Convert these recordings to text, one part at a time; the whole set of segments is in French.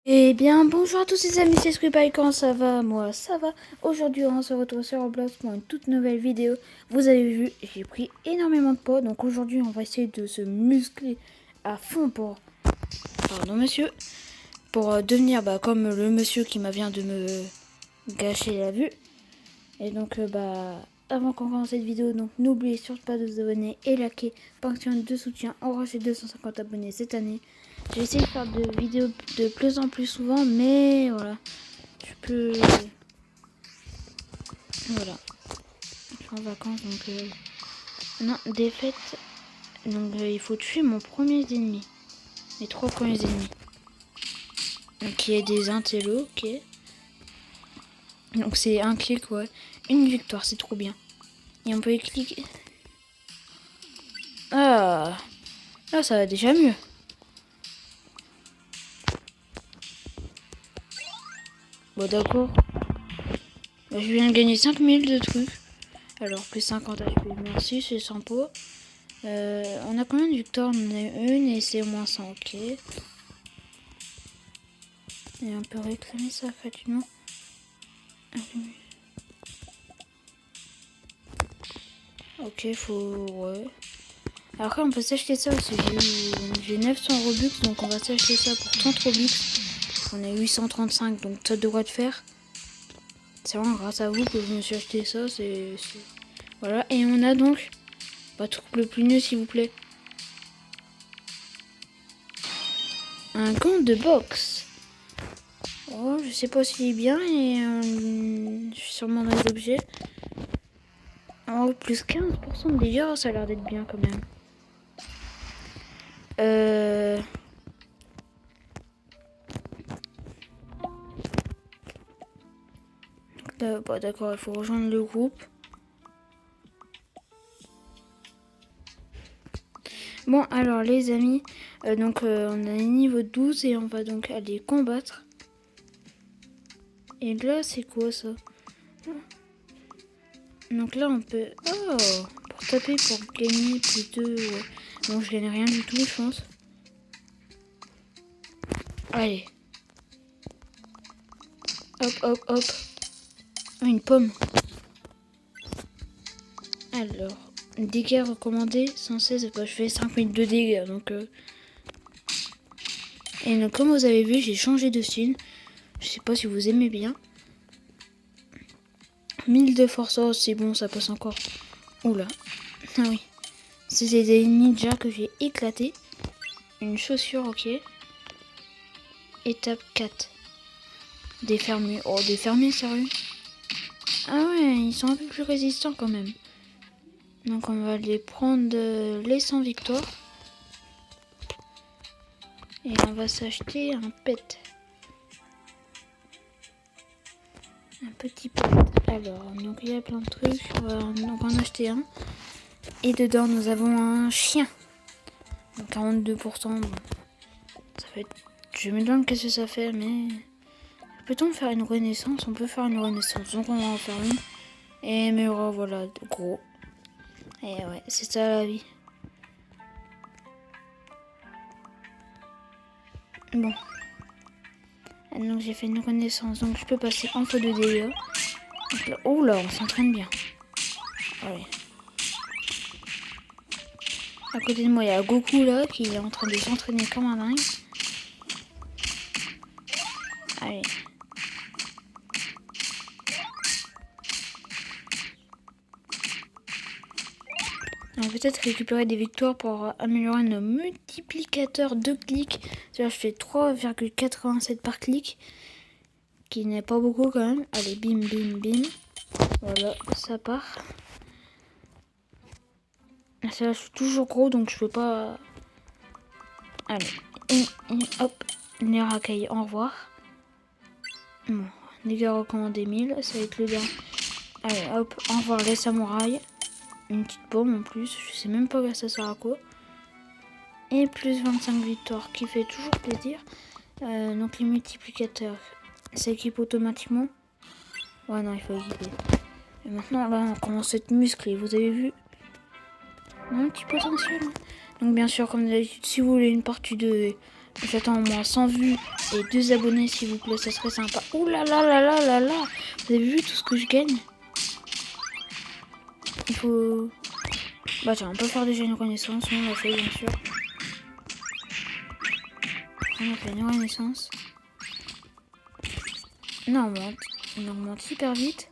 Eh bien, bonjour à tous les amis, c'est Squeepie, comment ça va? Moi, ça va. Aujourd'hui, on se retrouve sur Roblox pour une toute nouvelle vidéo. Vous avez vu, j'ai pris énormément de poids, donc aujourd'hui, on va essayer de se muscler à fond pour... Pardon, monsieur. Pour devenir comme le monsieur qui vient de me gâcher la vue. Et donc, avant qu'on commence cette vidéo, donc n'oubliez surtout pas de vous abonner et liker. Fonction de soutien, on aura 250 abonnés cette année. J'ai essayé de faire des vidéos de plus en plus souvent, mais voilà, je peux... Voilà, je suis en vacances, donc... Non, défaite, donc il faut tuer mon premier ennemi. Les 3 premiers ennemis. Donc il y a des intellos, ok. Donc c'est un clic, ouais. Une victoire, c'est trop bien. Et on peut y cliquer. Ah, là ça va déjà mieux. Bon d'accord. Bah, je viens de gagner 5000 de trucs. Alors plus 50 HP, merci, c'est sympa. On a combien de victoires? On en a une et c'est au moins 100, ok. Et on peut réclamer ça facilement. Ok, faut... ouais. Après on peut s'acheter ça aussi. J'ai 900 Robux, donc on va s'acheter ça pour 30 Robux. On est 835, donc ça devrait te faire. C'est vraiment grâce à vous que je me suis acheté ça. Voilà, et on a donc... Pas trop le plus nul s'il vous plaît. Un gant de boxe. Oh, je sais pas s'il est bien et je suis sûrement dans les objets. Oh, plus 15% de dégâts, ça a l'air d'être bien quand même. Bah, d'accord, il faut rejoindre le groupe. Bon, alors les amis, on a niveau 12 et on va donc aller combattre. Et là, c'est quoi ça? Donc là, on peut... Oh, pour taper, pour gagner plus de... Ouais. Bon, je gagne rien du tout, je pense. Allez. Hop, hop, hop. Oh, une pomme. Alors, dégâts recommandés, 116, bah, je fais 5000 de dégâts, donc... Et donc, comme vous avez vu, j'ai changé de style. Je sais pas si vous aimez bien. 1000 de force, oh, c'est bon, ça passe encore. Oula. Ah oui. C'était des ninjas que j'ai éclaté. Une chaussure, ok. Étape 4. Des fermiers. Oh, des fermiers, sérieux? Ah ouais, ils sont un peu plus résistants quand même. Donc on va les prendre les 100 victoires. Et on va s'acheter un pet. Un petit pet. Alors, donc il y a plein de trucs. On va en acheter un. Et dedans, nous avons un chien. Donc 42%. Bon, ça fait... Je me demande qu'est-ce que ça fait, mais... Peut-on faire une renaissance? On peut faire une renaissance. Donc on va en faire une. Et mais voilà, gros. Et ouais, c'est ça la vie. Bon. Donc j'ai fait une renaissance. Donc je peux passer en feu de dégâts. Oh là, on s'entraîne bien. Allez. À côté de moi, il y a Goku là qui est en train de s'entraîner comme un dingue. Allez. On va peut-être récupérer des victoires pour améliorer nos multiplicateurs de clics. C'est-à-dire je fais 3,87 par clic. Qui n'est pas beaucoup quand même. Allez, bim, bim, bim. Voilà, ça part. Là, je suis toujours gros, donc je peux pas... Allez, hop, les racailles, au revoir. Bon, dégâts recommandés 1000, ça va être le dernier. Allez, hop, au revoir les samouraïs. Une petite pomme en plus, je sais même pas ça sert à quoi. Et plus 25 victoires, qui fait toujours plaisir. Donc les multiplicateurs, ça équipe automatiquement. Ouais, non, il faut équiper. Et maintenant, là, on commence à être musclé, vous avez vu? Un petit potentiel. Donc bien sûr, comme d'habitude, si vous voulez une partie 2, J'attends au moins 100 vues et 2 abonnés s'il vous plaît, ça serait sympa. Ouh là là là là là là. Vous avez vu tout ce que je gagne? Il faut... Bah tiens, on peut faire déjà une renaissance, on l'a fait bien sûr. On a fait une renaissance. Non, on augmente hyper vite.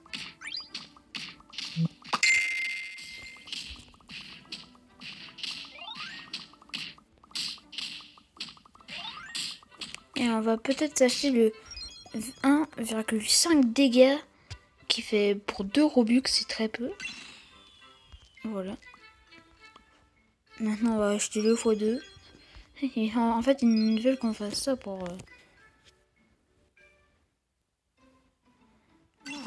Et on va peut-être s'acheter le 1,5 dégâts qui fait pour 2 Robux, c'est très peu. Voilà. Maintenant on va acheter le x2. En fait ils veulent qu'on fasse ça pour...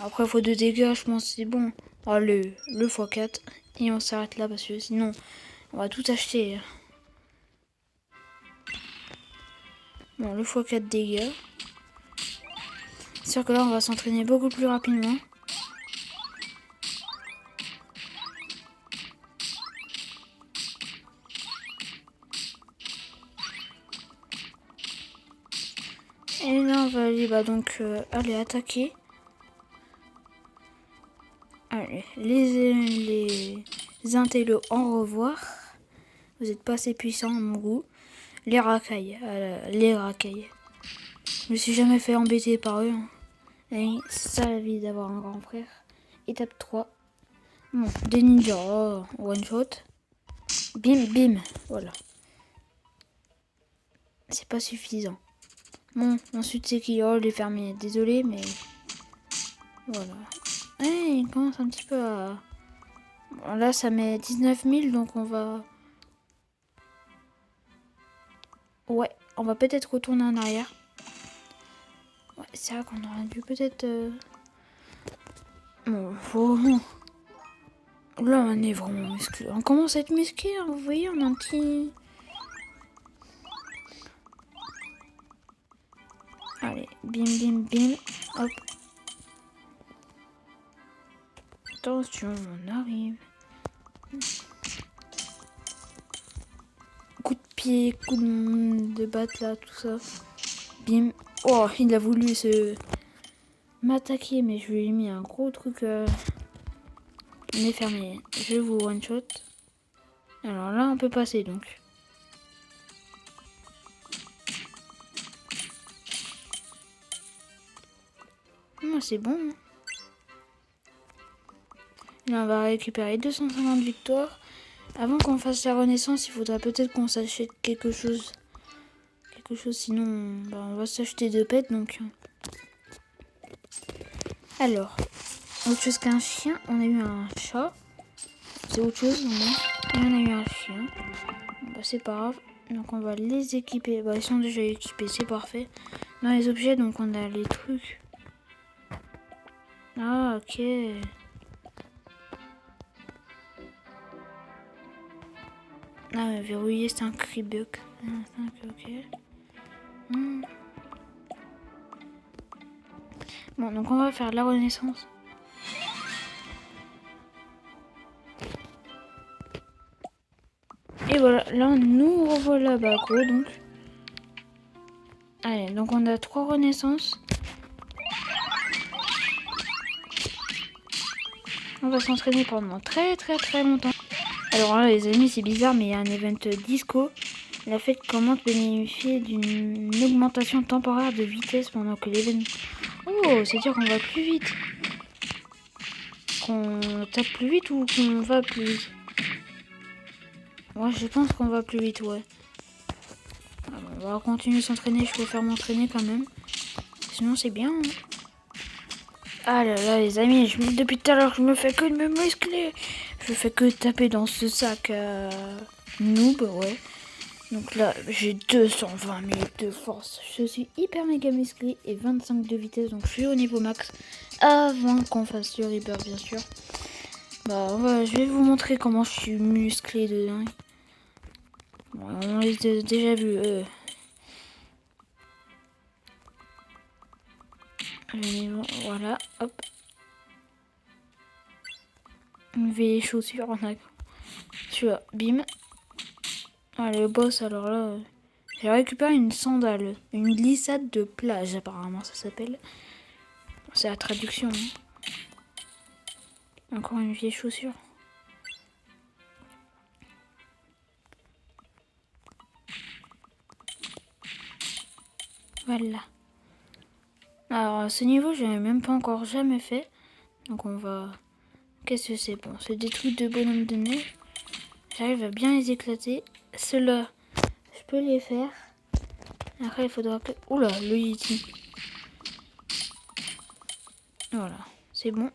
Après x2 dégâts je pense c'est bon. Oh, le x4 et on s'arrête là parce que sinon on va tout acheter. Bon, le x4 dégâts. C'est sûr que là on va s'entraîner beaucoup plus rapidement. Et là on va aller donc aller attaquer. Allez, les intellos en revoir. Vous êtes pas assez puissants à mon goût. Les racailles, les racailles. Je me suis jamais fait embêter par eux. Hein. C'est ça la vie d'avoir un grand frère. Étape 3. Bon, des ninjas, oh, one shot. Bim, bim, voilà. C'est pas suffisant. Bon, ensuite c'est qui? Oh, les fermiers. Désolé, mais... Voilà. Et il commence un petit peu à... Bon, là, ça met 19 000, donc on va... Ouais, on va peut-être retourner en arrière. Ouais, c'est vrai qu'on aurait dû peut-être... Bon, faut... Là, on est vraiment musclé. On commence à être musclé, hein, vous voyez, on a un petit... Allez, bim, bim, bim. Hop. Attention, on arrive. Coup de pied, coup de batte, là, tout ça. Bim. Oh, il a voulu se... m'attaquer, mais je lui ai mis un gros truc... On est fermé. Je vous one shot. Alors là, on peut passer, donc. Oh, c'est bon. Hein. Là, on va récupérer 250 victoires. Avant qu'on fasse la renaissance, il faudra peut-être qu'on s'achète quelque chose. Sinon, bah, on va s'acheter 2 pets, donc. Alors, autre chose qu'un chien, on a eu un chat. C'est autre chose, non. Et on a eu un chien. Bah, c'est pas grave. Donc on va les équiper. Bah, ils sont déjà équipés, c'est parfait. Dans les objets, donc on a les trucs. Ah, ok. Ah, ouais, verrouillé, c'est un Kribuck. Ok. Bon, donc on va faire la renaissance. Et voilà, là nous revoilà bas gros donc. Allez, donc on a 3 renaissances. On va s'entraîner pendant très longtemps. Alors là les amis c'est bizarre mais il y a un event disco. La fête commence à bénéficier d'une augmentation temporaire de vitesse pendant que l'événement... Oh, c'est-à-dire qu'on va plus vite. Qu'on tape plus vite ou qu'on va plus vite? Ouais, je pense qu'on va plus vite, ouais. Alors, on va continuer de s'entraîner, je préfère m'entraîner quand même. Sinon c'est bien. Hein. Ah là là les amis, depuis tout à l'heure je me fais que de me muscler. Je fais que taper dans ce sac noob, ouais. Donc là j'ai 220 000 de force. Je suis hyper méga musclé et 25 de vitesse. Donc je suis au niveau max avant qu'on fasse le rebirth bien sûr. Bah je vais vous montrer comment je suis musclé de dingue. Bon, on les a déjà vu. Voilà, hop. On met les chaussures, on a... Tu vois, bim. Allez, le boss, alors là, J'ai récupéré une sandale, une glissade de plage apparemment ça s'appelle. C'est la traduction. Hein. Encore une vieille chaussure. Voilà. Alors à ce niveau, je n'ai même pas encore jamais fait. Donc on va... Qu'est-ce que c'est? Bon, c'est des trucs de bonhomme de neige. J'arrive à bien les éclater. Ceux-là, je peux les faire. Après, il faudra que... Oula, le Yeti. Voilà, c'est bon.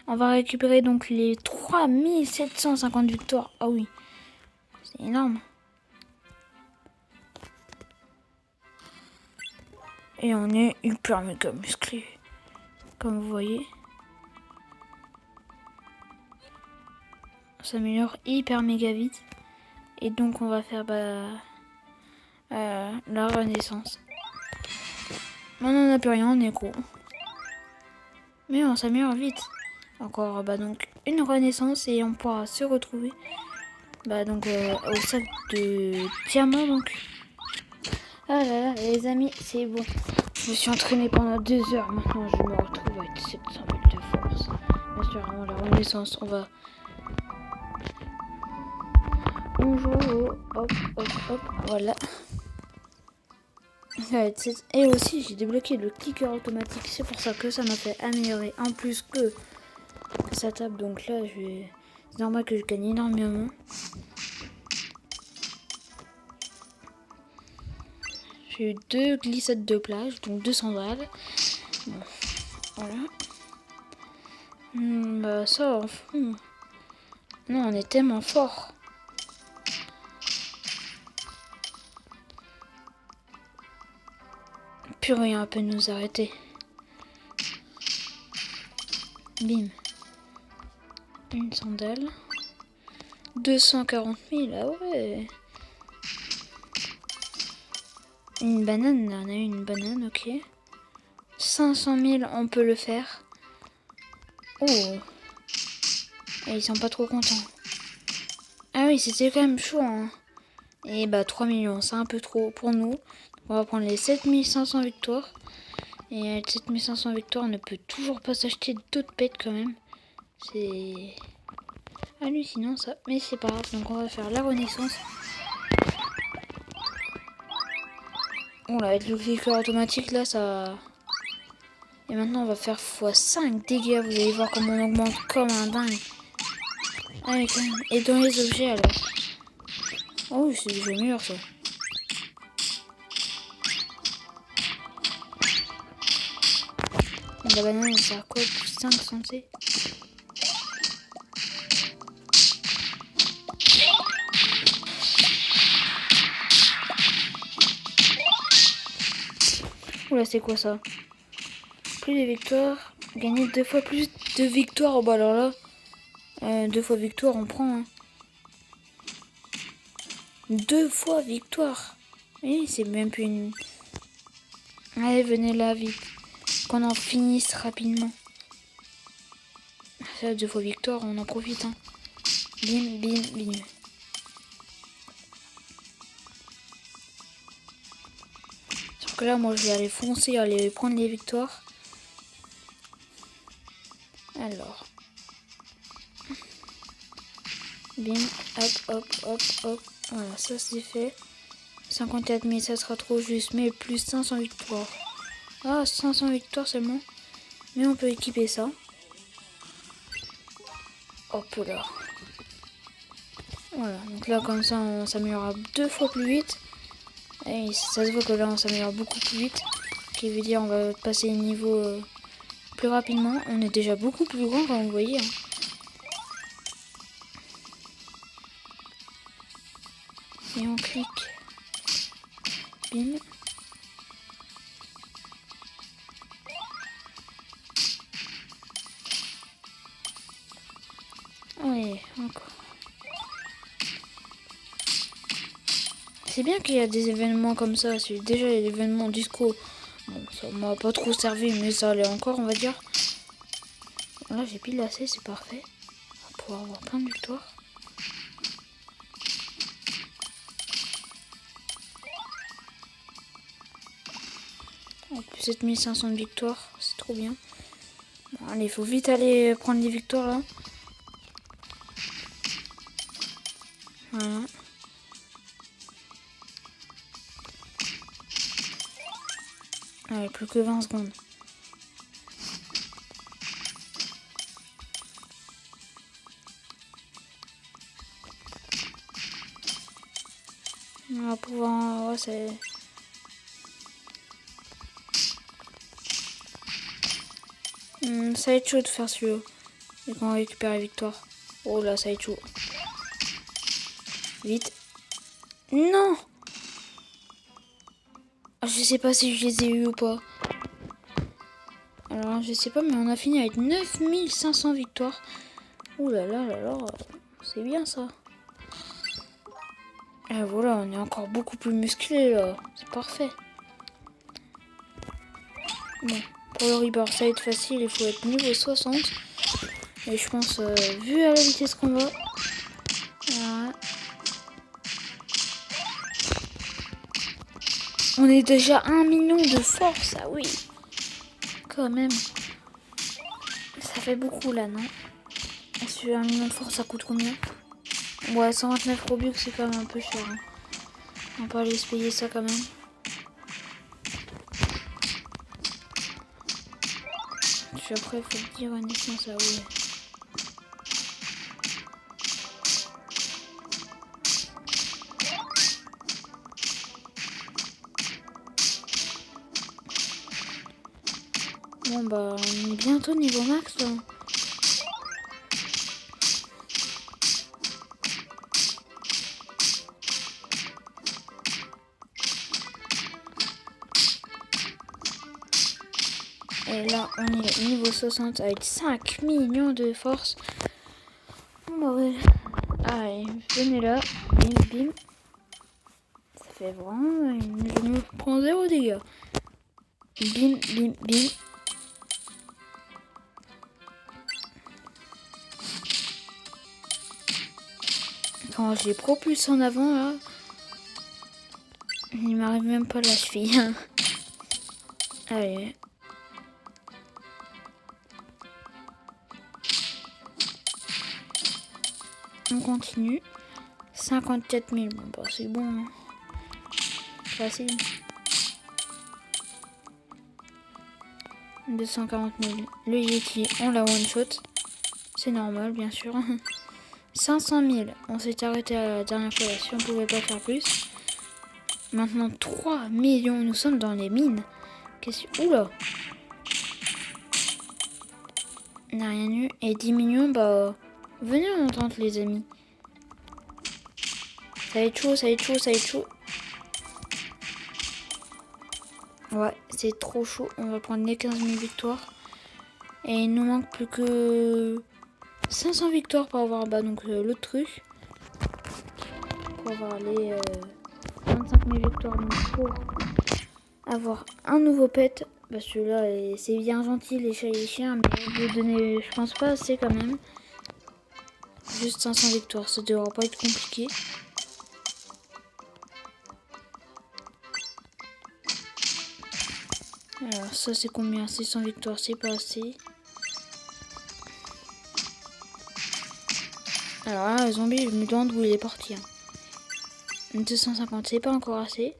On va récupérer donc les 3750 victoires. Ah oui, c'est énorme. Et on est hyper méga musclé. Comme vous voyez. On s'améliore hyper méga vite. Et donc on va faire la renaissance. On n'en a plus rien, on est gros. Mais on s'améliore vite. Encore donc une renaissance et on pourra se retrouver donc au sac de diamants donc. Ah là là les amis, c'est bon. Je me suis entraîné pendant 2 heures. Maintenant je me retrouve avec 700 000 de force. Bien sûr, vraiment la renaissance, on joue hop hop hop, voilà. Et aussi j'ai débloqué le clicker automatique, c'est pour ça que ça m'a fait améliorer en plus que ça tape. Donc là c'est normal que je gagne énormément. J'ai eu 2 glissades de plage, donc 2 sandales. Bon, voilà. Ça, non, on est tellement fort. Plus rien peut nous arrêter. Bim. Une sandale. 240 000, ah ouais. Une banane, là, on a eu une banane, ok. 500 000, on peut le faire. Oh. Et ils sont pas trop contents. Ah oui, c'était quand même chaud, hein. Et 3 millions, c'est un peu trop pour nous. On va prendre les 7500 victoires. Et avec 7500 victoires, on ne peut toujours pas s'acheter d'autres pets quand même. C'est hallucinant ça. Mais c'est pas grave, donc on va faire la renaissance. Bon là, avec le clicker automatique là, ça... Et maintenant on va faire x5 dégâts. Vous allez voir comment on augmente comme un dingue. Ah oui, quand même. Et dans les objets alors. Oh oui, c'est déjà meilleur ça. La banane elle sert à quoi? Plus 5 santé. Oula, c'est quoi ça? Plus de victoires. Gagner 2 fois plus de victoires. Oh bah alors là, 2 fois victoire, on prend. Hein. 2 fois victoire. Oui, c'est même plus une... Allez, venez là, vite. Qu'on en finisse rapidement. Ça, 2 fois victoire, on en profite. Hein. Bim, bim, bim. Sauf que là, moi, je vais aller foncer, aller prendre les victoires. Alors. Bim, hop, hop, hop, hop. Voilà, ça c'est fait. 54 000, ça sera trop juste, mais plus 500 victoires. Ah, 500 victoires seulement. Mais on peut équiper ça. Hop là. Voilà, donc là comme ça on s'améliorera 2 fois plus vite. Et ça se voit que là on s'améliore beaucoup plus vite. Ce qui veut dire on va passer le niveau plus rapidement. On est déjà beaucoup plus grand comme vous voyez. Hein. Et on clique. Bim. Allez, encore. C'est bien qu'il y a des événements comme ça. C'est déjà l'événement disco. Bon, ça m'a pas trop servi, mais ça allait encore, on va dire. Là, j'ai pile assez, c'est parfait. On va pouvoir avoir plein de victoires. 7500 de victoires, c'est trop bien. Bon, allez, faut vite aller prendre les victoires là. Voilà. Allez, plus que 20 secondes. On va pouvoir... Ouais, c'est... ça va être chaud de faire celui-là. Et qu'on récupère la victoire. Oh là, ça va être chaud. Vite. Non! Je sais pas si je les ai eu ou pas. Alors, je sais pas, mais on a fini avec 9500 victoires. Ouh là là là là. C'est bien ça. Et voilà, on est encore beaucoup plus musclé là. C'est parfait. Bon, pour le rebirth, ça va être facile. Il faut être niveau 60. Et je pense, vu à la vitesse qu'on va. Voilà. On est déjà à 1 million de force. Ah oui. Quand même. Ça fait beaucoup là, non? Sur 1 million de force, ça coûte combien? Ouais, 129 Robux, c'est quand même un peu cher. Hein. On peut aller se payer ça quand même. Puis après, il faut le dire, honnêtement, ça oui. Bon bah, on est bientôt niveau max là. Et là, on est niveau 60 avec 5 millions de force. Bon bah ouais. Allez, venez là. Bim, bim. Ça fait vraiment... Je me prends 0 dégâts. Bim, bim, bim. Quand je les propulse en avant là, il m'arrive même pas la cheville. Allez. On continue. 54 000. Bon bah c'est bon. Hein. Facile. 240 000. Le Yeti, on l'a one shot. C'est normal bien sûr. 500 000. On s'est arrêté à la dernière fois là, si on pouvait pas faire plus. Maintenant 3 millions. Nous sommes dans les mines. Qu'est-ce que... Oula. On n'a rien eu. Et 10 millions, bah... Venez on tente les amis. Ça va être chaud, ça va être chaud, ça va être chaud. Ouais, c'est trop chaud. On va prendre les 15 000 victoires. Et il nous manque plus que 500 victoires pour avoir bah, donc l'autre truc. Pour avoir les 25 000 victoires. Donc pour avoir un nouveau pet. Bah celui-là, c'est bien gentil les chats et les chiens. Mais vous donner, je pense pas assez quand même. Juste 500 victoires, ça devrait pas être compliqué. Alors ça c'est combien? 600 victoires, c'est pas assez. Alors là, le zombie, je me demande où il est parti. Hein. 250, c'est pas encore assez.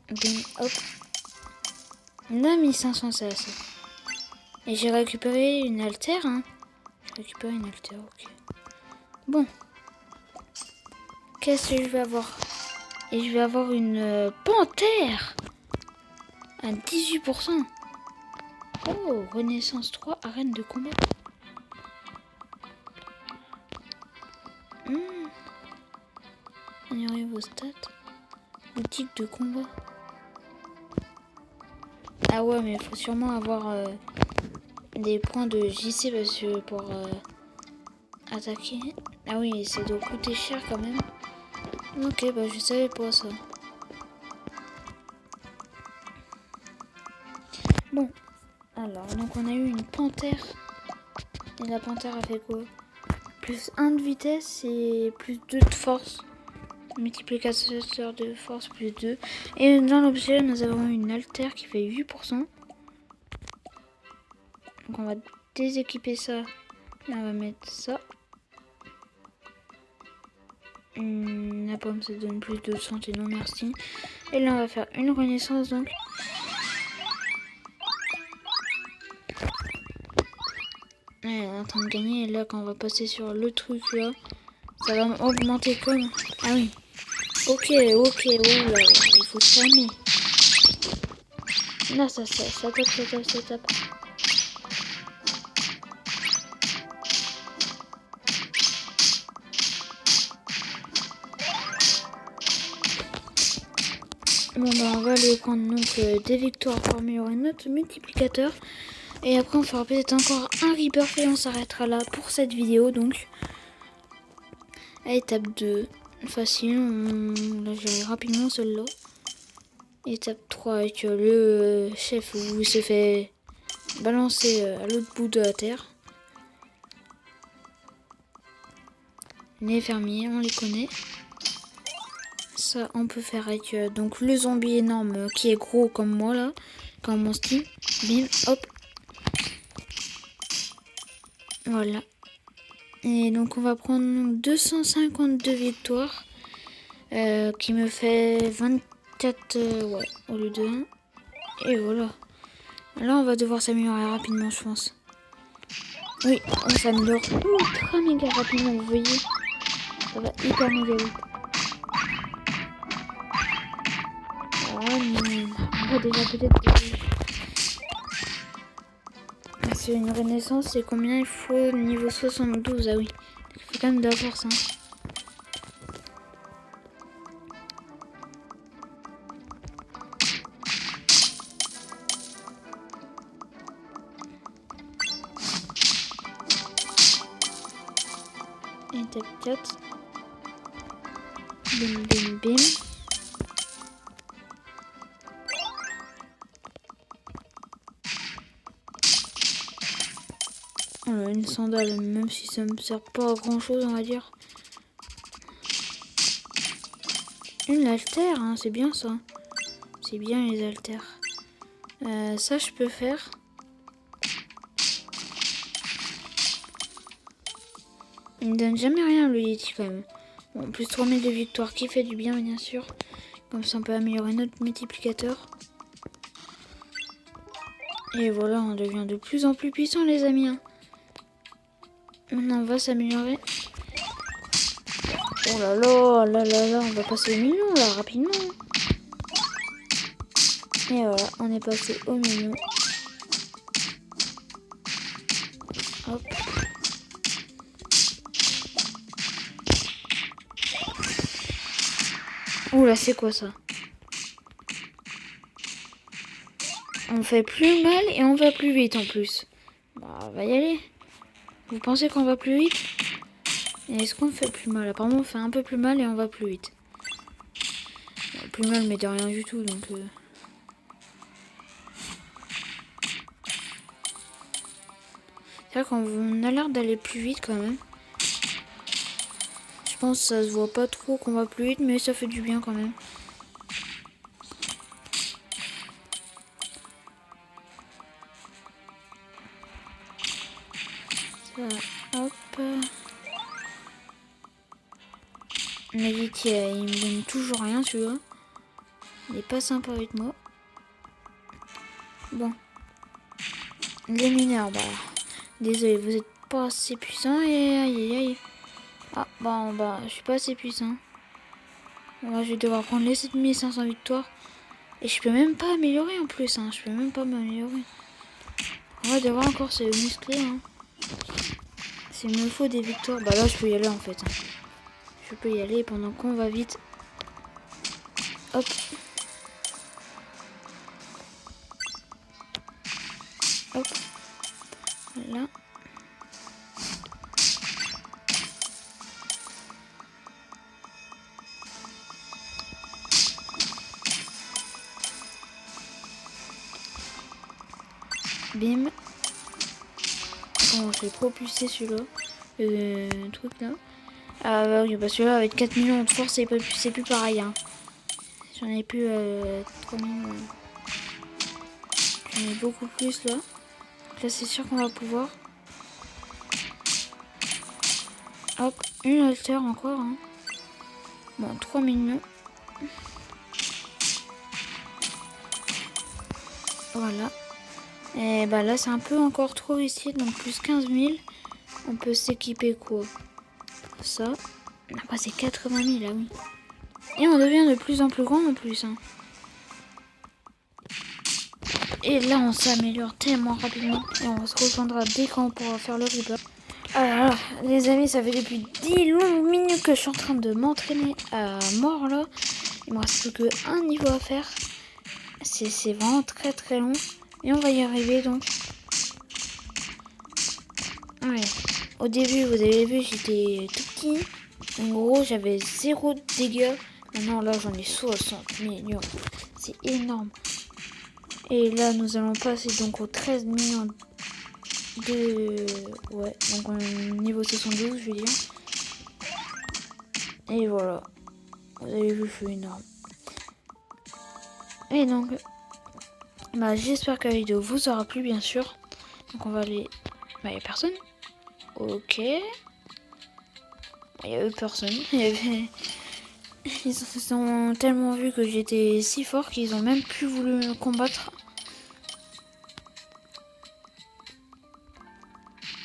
Bim, hop. On a mis 500, c'est assez. Et j'ai récupéré une altère. Hein. J'ai récupéré une altère, ok. Bon. Qu'est-ce que je vais avoir? Et je vais avoir une panthère à 18%. Oh, Renaissance 3, arène de combat. On y arrive aux stats. Boutique de combat. Ah ouais, mais il faut sûrement avoir des points de JC parce que pour attaquer. Ah oui, ça doit coûter cher quand même. Ok, bah je savais pas ça. Bon, alors donc on a eu une panthère. Et la panthère a fait quoi? Plus 1 de vitesse et plus 2 de force. multiplicateur de force plus 2. Et dans l'objet, nous avons une altère qui fait 8%. Donc on va déséquiper ça et on va mettre ça. La pomme ça donne plus de santé, non merci. Et là on va faire une renaissance donc. Elle est en train de gagner et là quand on va passer sur le truc là, ça va augmenter comme... Ah oui. Ok, oula, il faut se calmer. Là ça tape. Bon bah on va aller prendre donc des victoires pour améliorer notre multiplicateur. Et après on fera peut-être encore un rebirth et on s'arrêtera là pour cette vidéo donc. À étape 2, facile, là j'ai rapidement celle-là. Étape 3 avec le chef où il se fait balancer à l'autre bout de la terre. Les fermiers, on les connaît. Ça on peut faire avec donc le zombie énorme qui est gros comme moi là, comme mon style. Bim, hop. Voilà. Et donc on va prendre 252 victoires. Qui me fait 24 ouais, au lieu de 1. Et voilà. Là on va devoir s'améliorer rapidement je pense. Oui, on s'améliore ultra méga rapidement, vous voyez. Ça va hyper méga vite. On va déjà peut-être... C'est une renaissance, c'est combien il faut niveau 72? Ah oui, il faut quand même de la force. Hein. Étape 4. Bim bim bim. Une sandale, même si ça me sert pas à grand chose, on va dire. Une altère, hein, c'est bien ça. C'est bien les altères. Ça, je peux faire. Il me donne jamais rien, le Yeti, quand même. Bon, plus 3000 de victoire qui fait du bien, bien sûr. Comme ça, on peut améliorer notre multiplicateur. Et voilà, on devient de plus en plus puissant, les amis. Hein. Maintenant, on va s'améliorer. Oh là là, on va passer au million, là, rapidement. Et voilà, on est passé au million. Hop. Oula, c'est quoi ça? On fait plus mal et on va plus vite en plus. Bah, on va y aller. Vous pensez qu'on va plus vite? Et est-ce qu'on fait plus mal? Apparemment, on fait un peu plus mal et on va plus vite. Plus mal, mais de rien du tout, donc... C'est vrai qu'on a l'air d'aller plus vite quand même. Je pense que ça se voit pas trop qu'on va plus vite, mais ça fait du bien quand même. Ça, hop. Mais vite, il me donne toujours rien celui-là. Il est pas sympa avec moi. Bon. Les mineurs, bah... Désolé, vous êtes pas assez puissant et aïe. Ah, bah, je suis pas assez puissant. Moi, je vais devoir prendre les 7500 victoires. Et je peux même pas améliorer en plus, hein. Je peux même pas m'améliorer. On va devoir encore se muscler, hein. S'il me faut des victoires, bah là, je peux y aller en fait. Hein. Je peux y aller pendant qu'on va vite. Hop. Hop. Voilà. Bim. Bon, je vais propulser celui-là. Truc là. Ah bah oui, parce que là avec 4 millions de force c'est plus pareil hein. J'en ai plus 3 millions. J'en ai beaucoup plus là. Donc là c'est sûr qu'on va pouvoir. Hop, une alter encore hein. Bon, 3 millions. Voilà. Et bah là c'est un peu encore trop risqué, donc plus 15 000. On peut s'équiper quoi? Ça. Après c'est 80 000 là oui. Et on devient de plus en plus grand en plus hein. Et là on s'améliore tellement rapidement. Et on se rejoindra dès qu'on pourra faire le replay. Alors les amis, ça fait depuis 10 longues minutes que je suis en train de m'entraîner à mort là. Il me reste plus qu'un niveau à faire. C'est vraiment très très long. Et on va y arriver donc. Ouais. Au début, vous avez vu, j'étais tout petit. En gros, j'avais 0 dégâts. Maintenant, là, j'en ai 60 millions. C'est énorme. Et là, nous allons passer donc aux 13 millions de... Ouais, donc on est niveau 72, je veux dire. Et voilà. Vous avez vu, je suis énorme. Et donc... Bah, j'espère que la vidéo vous aura plu, bien sûr. Donc on va aller... Bah, il n'y a personne. Ok. Il n'y avait personne. Ils se sont tellement vus que j'étais si fort qu'ils ont même plus voulu me combattre.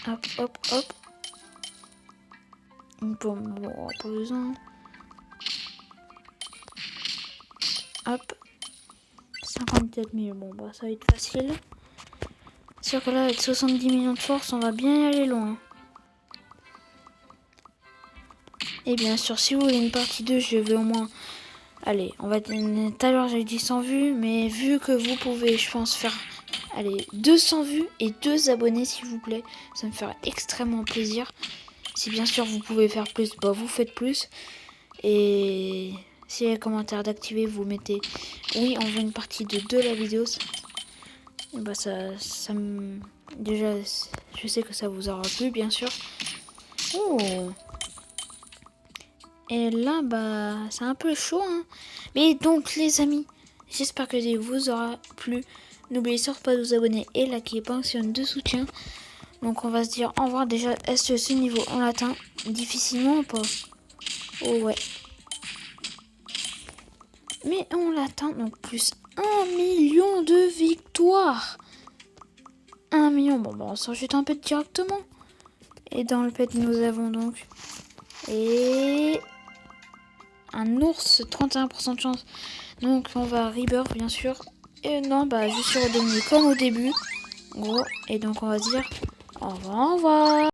Hop, hop, hop. Bon, pas besoin. Hop. 57 000. Bon, bah ça va être facile. C'est sûr que là, avec 70 millions de force, on va bien y aller loin. Et bien sûr, si vous voulez une partie 2, je vais au moins... Allez, on va... Tout à l'heure, j'avais dit 100 vues, mais vu que vous pouvez, je pense, faire... Allez, 200 vues et 2 abonnés, s'il vous plaît. Ça me fera extrêmement plaisir. Si bien sûr, vous pouvez faire plus, bah vous faites plus. Et si les commentaires d'activer, vous mettez... Oui, on veut une partie 2 de la vidéo. Et bah ça me... Déjà, je sais que ça vous aura plu, bien sûr. Oh! Et là, bah, c'est un peu chaud, hein. Mais donc, les amis, j'espère que la vidéo vous aura plu. N'oubliez surtout pas de vous abonner et liker pour action de soutien. Donc, on va se dire au revoir. Déjà, est-ce que ce niveau, on l'atteint difficilement ou pas? Oh, ouais. Mais on l'atteint, donc plus 1 million de victoires. 1 million, bon, on s'en jette un peu directement. Et dans le pet, nous avons donc... Et... un ours, 31% de chance. Donc on va rebirth bien sûr. Et non, bah je suis redevenu comme au début. En gros. Et donc on va dire au revoir, au revoir.